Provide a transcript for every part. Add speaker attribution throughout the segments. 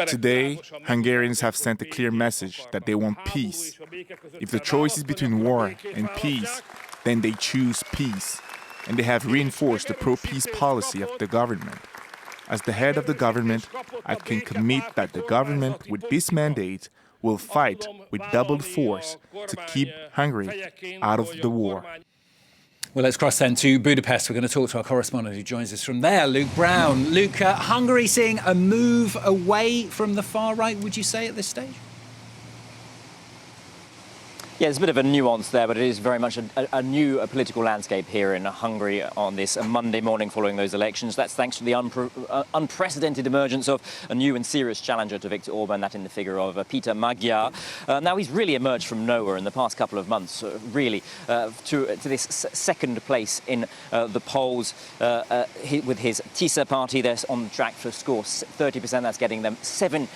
Speaker 1: Today, Hungarians have sent a clear message that they want peace. If the choice is between war and peace, then they choose peace. And they have reinforced the pro-peace policy of the government. As the head of the government, I can commit that the government, with this mandate, will fight with doubled force to keep Hungary out of the war.
Speaker 2: Well, let's cross then to Budapest. We're going to talk to our correspondent who joins us from there, Luke Brown. Luke, Hungary seeing a move away from the far right, would you say, at this stage?
Speaker 3: Yeah, there's a bit of a nuance there, but it is very much a new political landscape here in Hungary on this Monday morning following those elections. That's thanks to the unprecedented emergence of a new and serious challenger to Viktor Orban, that in the figure of Peter Magyar. Now, he's really emerged from nowhere in the past couple of months, to this second place in the polls with his TISA party. They're on track to score 30%. That's getting them 7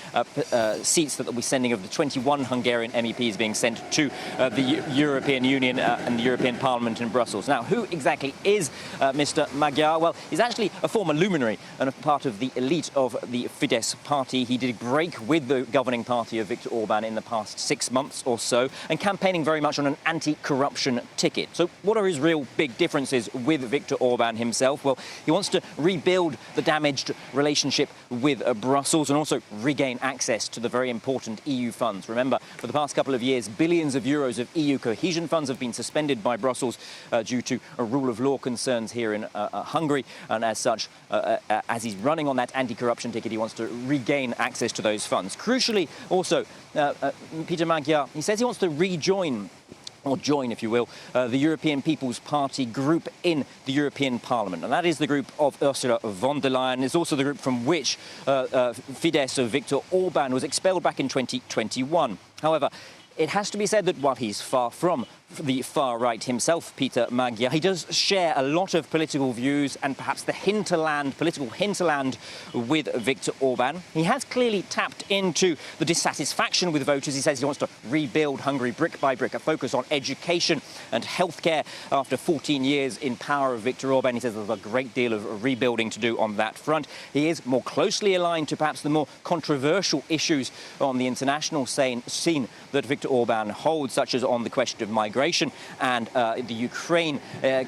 Speaker 3: seats that they'll be sending of the 21 Hungarian MEPs being sent to the European Union and the European Parliament in Brussels. Now, who exactly is Mr. Magyar? Well, he's actually a former luminary and a part of the elite of the Fidesz party. He did break with the governing party of Viktor Orban in the past 6 months or so, and campaigning very much on an anti-corruption ticket. So what are his real big differences with Viktor Orban himself? Well, he wants to rebuild the damaged relationship with Brussels and also regain access to the very important EU funds. Remember, for the past couple of years, billions of euros of EU cohesion funds have been suspended by Brussels due to rule of law concerns here in Hungary, and as such, as he's running on that anti-corruption ticket, he wants to regain access to those funds. Crucially, also, Peter Magyar, he says he wants to rejoin, or join, if you will, the European People's Party group in the European Parliament. And that is the group of Ursula von der Leyen. It's also the group from which Fidesz of Viktor Orban was expelled back in 2021. However, it has to be said that while he's far from the far right himself, Peter Magyar, he does share a lot of political views and perhaps the political hinterland with Viktor Orban. He has clearly tapped into the dissatisfaction with voters. He says he wants to rebuild Hungary brick by brick, a focus on education and healthcare after 14 years in power of Viktor Orban. He says there's a great deal of rebuilding to do on that front. He is more closely aligned to perhaps the more controversial issues on the international scene that Viktor Orban holds, such as on the question of migration and the Ukraine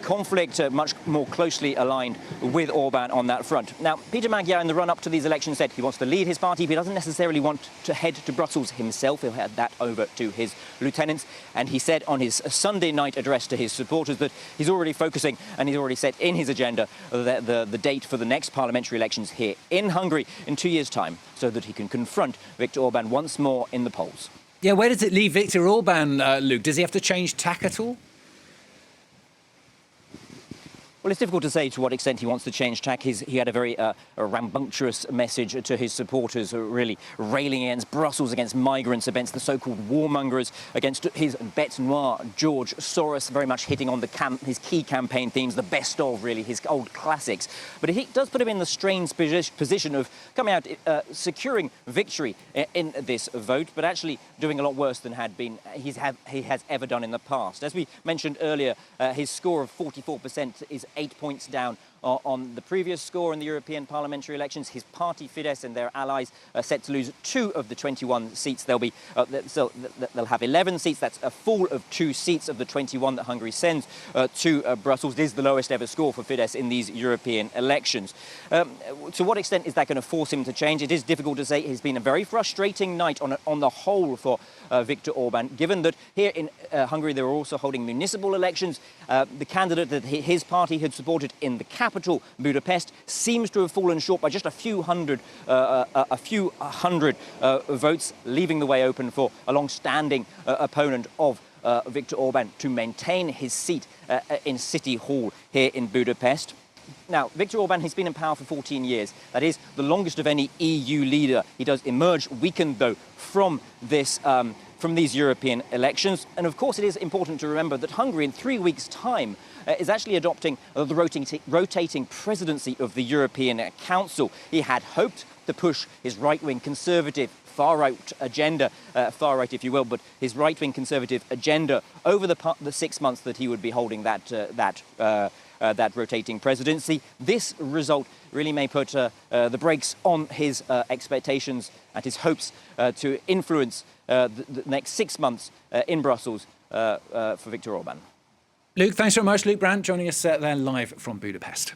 Speaker 3: conflict, much more closely aligned with Orban on that front. Now, Peter Magyar, in the run-up to these elections, said he wants to lead his party, but he doesn't necessarily want to head to Brussels himself. He'll hand that over to his lieutenants. And he said on his Sunday night address to his supporters that he's already focusing, and he's already set in his agenda the date for the next parliamentary elections here in Hungary in 2 years' time, so that he can confront Viktor Orban once more in the polls.
Speaker 2: Yeah, where does it leave Viktor Orban, Luke? Does he have to change tack at all?
Speaker 3: Well, it's difficult to say to what extent he wants to change tack. He had a very rambunctious message to his supporters, really railing against Brussels, against migrants, against the so-called warmongers, against his bête noire, George Soros, very much hitting on his key campaign themes, the best of, really, his old classics. But he does put him in the strange position of coming out, securing victory in this vote, but actually doing a lot worse than he has ever done in the past. As we mentioned earlier, his score of 44% is 8 points down on the previous score in the European parliamentary elections. His party, Fidesz, and their allies are set to lose 2 of the 21 seats. They'll have 11 seats. That's a fall of 2 seats of the 21 that Hungary sends to Brussels. This is the lowest ever score for Fidesz in these European elections. To what extent is that going to force him to change? It is difficult to say. It's been a very frustrating night on the whole for Viktor Orban, given that here in Hungary they were also holding municipal elections. The candidate that his party had supported in the capital, Budapest, seems to have fallen short by just a few hundred votes, leaving the way open for a long-standing opponent of Viktor Orban to maintain his seat in City Hall here in Budapest. Now, Viktor Orban has been in power for 14 years. That is the longest of any EU leader. He does emerge weakened, though, from these European elections. And of course, it is important to remember that Hungary, in 3 weeks' time, is actually adopting the rotating presidency of the European Council. He had hoped to push his right-wing conservative far-right agenda, far-right if you will, but his right-wing conservative agenda over the 6 months that he would be holding that rotating presidency. This result really may put the brakes on his expectations and his hopes to influence the next 6 months in Brussels for Viktor Orban.
Speaker 2: Luke, thanks very much. Luke Brandt joining us there live from Budapest.